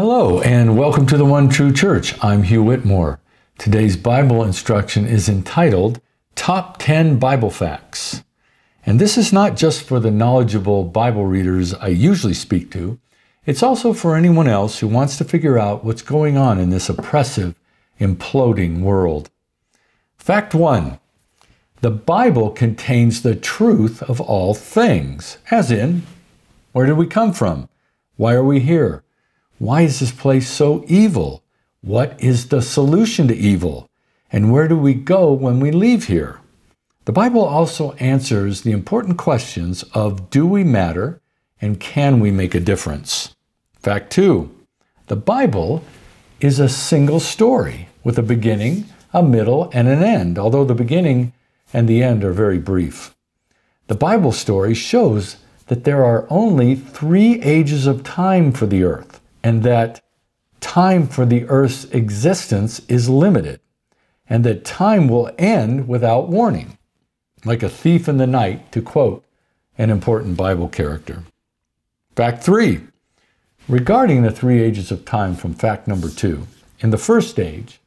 Hello and welcome to the One True Church. I'm Hugh Whitmore. Today's Bible instruction is entitled Top 10 Bible Facts. And this is not just for the knowledgeable Bible readers I usually speak to. It's also for anyone else who wants to figure out what's going on in this oppressive, imploding world. Fact 1. The Bible contains the truth of all things, as in, where did we come from? Why are we here? Why is this place so evil? What is the solution to evil? And where do we go when we leave here? The Bible also answers the important questions of do we matter and can we make a difference? Fact 2. The Bible is a single story with a beginning, a middle, and an end, although the beginning and the end are very brief. The Bible story shows that there are only 3 ages of time for the earth, and that time for the earth's existence is limited, and that time will end without warning, like a thief in the night, to quote an important Bible character. Fact 3. Regarding the 3 ages of time from fact number 2, in the first age,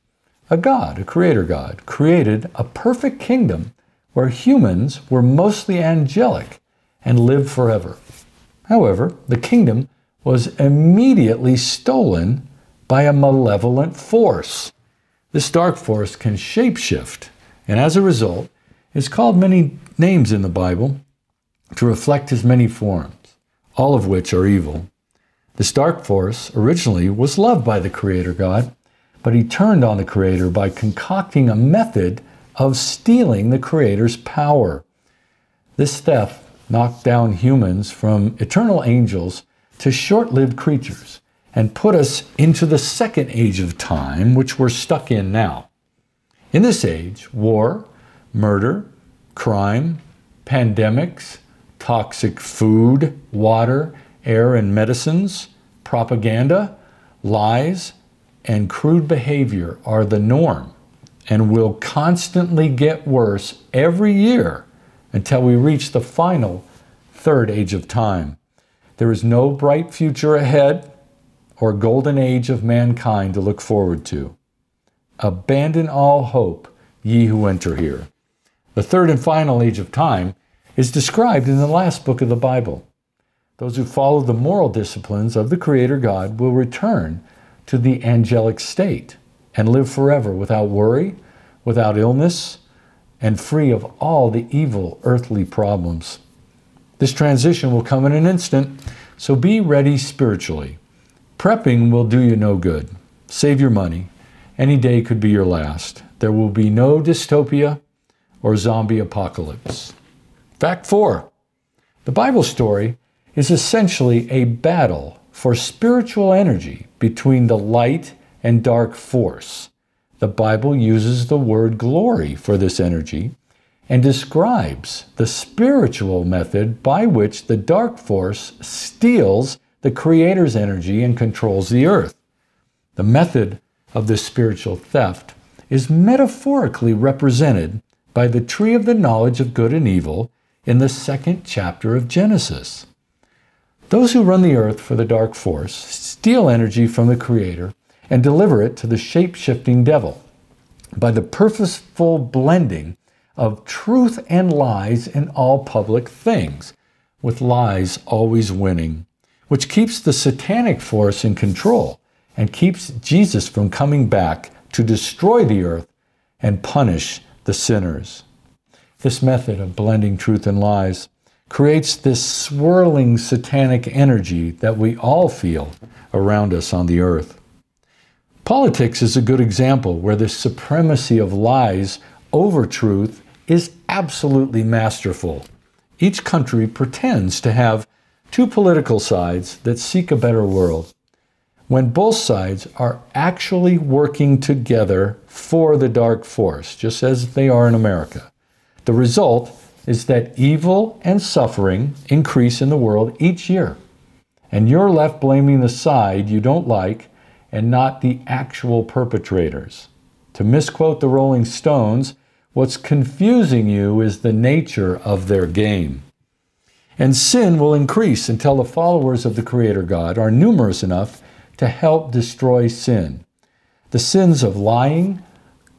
a creator God, created a perfect kingdom where humans were mostly angelic and lived forever. However, the kingdom was immediately stolen by a malevolent force. This dark force can shapeshift, and as a result, is called many names in the Bible to reflect his many forms, all of which are evil. This dark force originally was loved by the Creator God, but he turned on the Creator by concocting a method of stealing the Creator's power. This theft knocked down humans from eternal angels to short-lived creatures and put us into the second age of time, which we're stuck in now. In this age, war, murder, crime, pandemics, toxic food, water, air, and medicines, propaganda, lies, and crude behavior are the norm and will constantly get worse every year until we reach the final third age of time. There is no bright future ahead or golden age of mankind to look forward to. Abandon all hope, ye who enter here. The third and final age of time is described in the last book of the Bible. Those who follow the moral disciplines of the Creator God will return to the angelic state and live forever without worry, without illness, and free of all the evil earthly problems. This transition will come in an instant, so be ready spiritually. Prepping will do you no good. Save your money. Any day could be your last. There will be no dystopia or zombie apocalypse. Fact 4. The Bible story is essentially a battle for spiritual energy between the light and dark force. The Bible uses the word glory for this energy and describes the spiritual method by which the dark force steals the Creator's energy and controls the earth. The method of this spiritual theft is metaphorically represented by the tree of the knowledge of good and evil in the 2nd chapter of Genesis. Those who run the earth for the dark force steal energy from the Creator and deliver it to the shape-shifting devil by the purposeful blending of truth and lies in all public things, with lies always winning, which keeps the satanic force in control and keeps Jesus from coming back to destroy the earth and punish the sinners. This method of blending truth and lies creates this swirling satanic energy that we all feel around us on the earth. Politics is a good example where the supremacy of lies over truth is absolutely masterful. Each country pretends to have 2 political sides that seek a better world, when both sides are actually working together for the dark force, just as they are in America. The result is that evil and suffering increase in the world each year, and you're left blaming the side you don't like and not the actual perpetrators. To misquote the Rolling Stones, what's confusing you is the nature of their game. And sin will increase until the followers of the Creator God are numerous enough to help destroy sin. The sins of lying,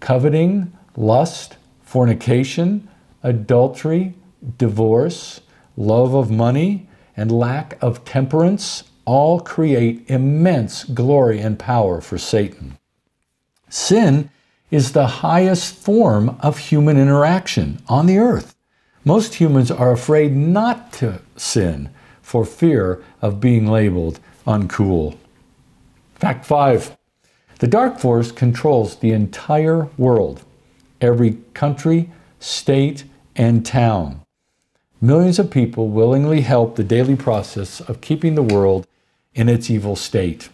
coveting, lust, fornication, adultery, divorce, love of money, and lack of temperance all create immense glory and power for Satan. Sin is the highest form of human interaction on the earth. Most humans are afraid not to sin for fear of being labeled uncool. Fact 5. The dark force controls the entire world, every country, state, and town. Millions of people willingly help the daily process of keeping the world in its evil state.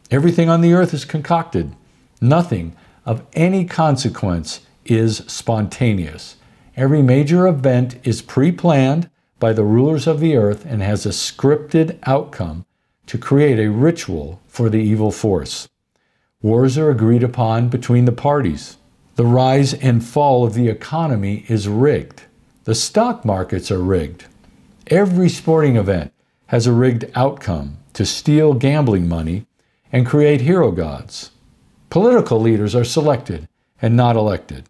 Everything on the earth is concocted. Nothing of any consequence is spontaneous. Every major event is pre-planned by the rulers of the earth and has a scripted outcome to create a ritual for the evil force. Wars are agreed upon between the parties. The rise and fall of the economy is rigged. The stock markets are rigged. Every sporting event has a rigged outcome to steal gambling money and create hero gods. Political leaders are selected and not elected.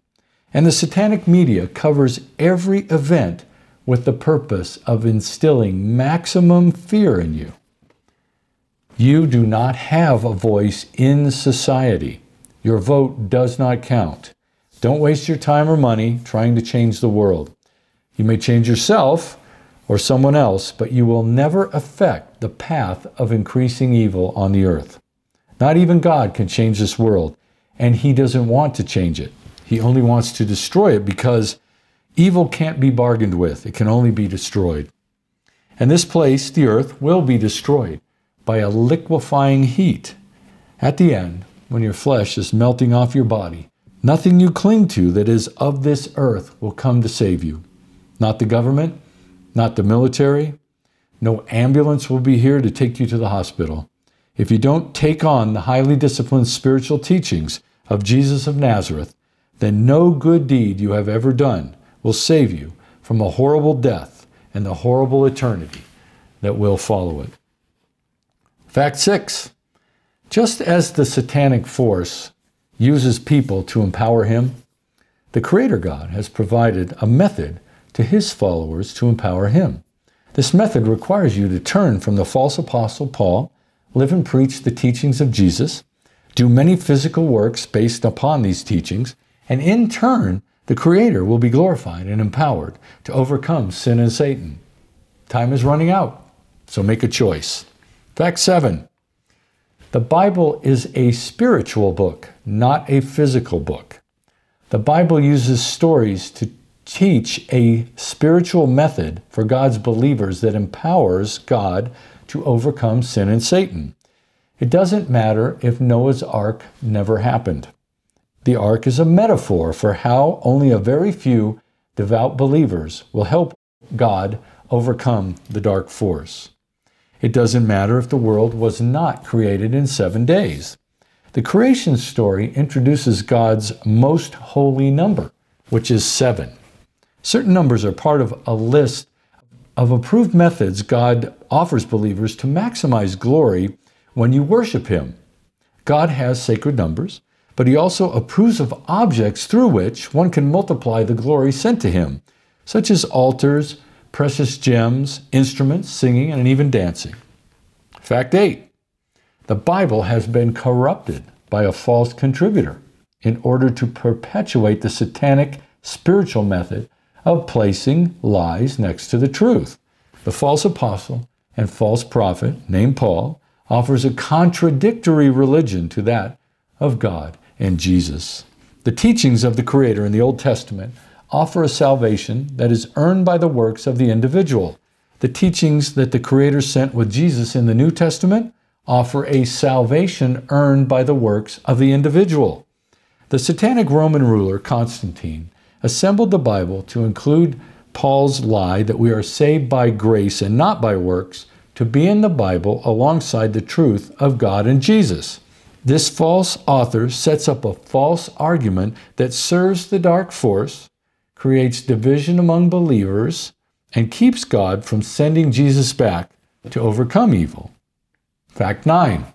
And the satanic media covers every event with the purpose of instilling maximum fear in you. You do not have a voice in society. Your vote does not count. Don't waste your time or money trying to change the world. You may change yourself or someone else, but you will never affect the path of increasing evil on the earth. Not even God can change this world, and He doesn't want to change it. He only wants to destroy it because evil can't be bargained with. It can only be destroyed. And this place, the earth, will be destroyed by a liquefying heat. At the end, when your flesh is melting off your body, nothing you cling to that is of this earth will come to save you. Not the government, not the military. No ambulance will be here to take you to the hospital. If you don't take on the highly disciplined spiritual teachings of Jesus of Nazareth, then no good deed you have ever done will save you from a horrible death and the horrible eternity that will follow it. Fact 6. Just as the satanic force uses people to empower him, the Creator God has provided a method to His followers to empower Him. This method requires you to turn from the false apostle Paul, live and preach the teachings of Jesus, do many physical works based upon these teachings, and in turn, the Creator will be glorified and empowered to overcome sin and Satan. Time is running out, so make a choice. Fact 7. The Bible is a spiritual book, not a physical book. The Bible uses stories to teach a spiritual method for God's believers that empowers God to overcome sin and Satan. It doesn't matter if Noah's Ark never happened. The ark is a metaphor for how only a very few devout believers will help God overcome the dark force. It doesn't matter if the world was not created in 7 days. The creation story introduces God's most holy number, which is 7. Certain numbers are part of a list of approved methods God offers believers to maximize glory when you worship Him. God has sacred numbers, but He also approves of objects through which one can multiply the glory sent to Him, such as altars, precious gems, instruments, singing, and even dancing. Fact 8. The Bible has been corrupted by a false contributor in order to perpetuate the satanic spiritual method of placing lies next to the truth. The false apostle and false prophet, named Paul, offers a contradictory religion to that of God and Jesus. The teachings of the Creator in the Old Testament offer a salvation that is earned by the works of the individual. The teachings that the Creator sent with Jesus in the New Testament offer a salvation earned by the works of the individual. The satanic Roman ruler, Constantine, assembled the Bible to include Paul's lie that we are saved by grace and not by works to be in the Bible alongside the truth of God and Jesus. This false author sets up a false argument that serves the dark force, creates division among believers, and keeps God from sending Jesus back to overcome evil. Fact 9.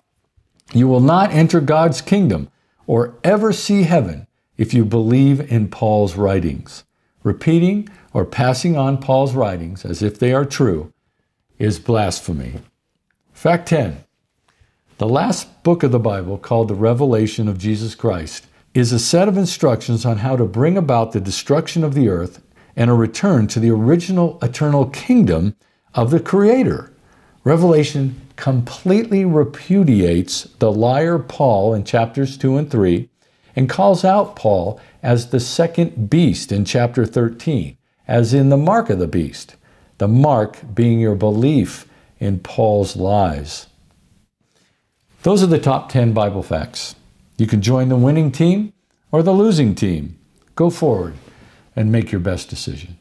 You will not enter God's kingdom or ever see heaven if you believe in Paul's writings. Repeating or passing on Paul's writings as if they are true is blasphemy. Fact 10. The last book of the Bible, called the Revelation of Jesus Christ, is a set of instructions on how to bring about the destruction of the earth and a return to the original eternal kingdom of the Creator. Revelation completely repudiates the liar Paul in chapters 2 and 3 and calls out Paul as the second beast in chapter 13, as in the mark of the beast, the mark being your belief in Paul's lies. Those are the top 10 Bible facts. You can join the winning team or the losing team. Go forward and make your best decision.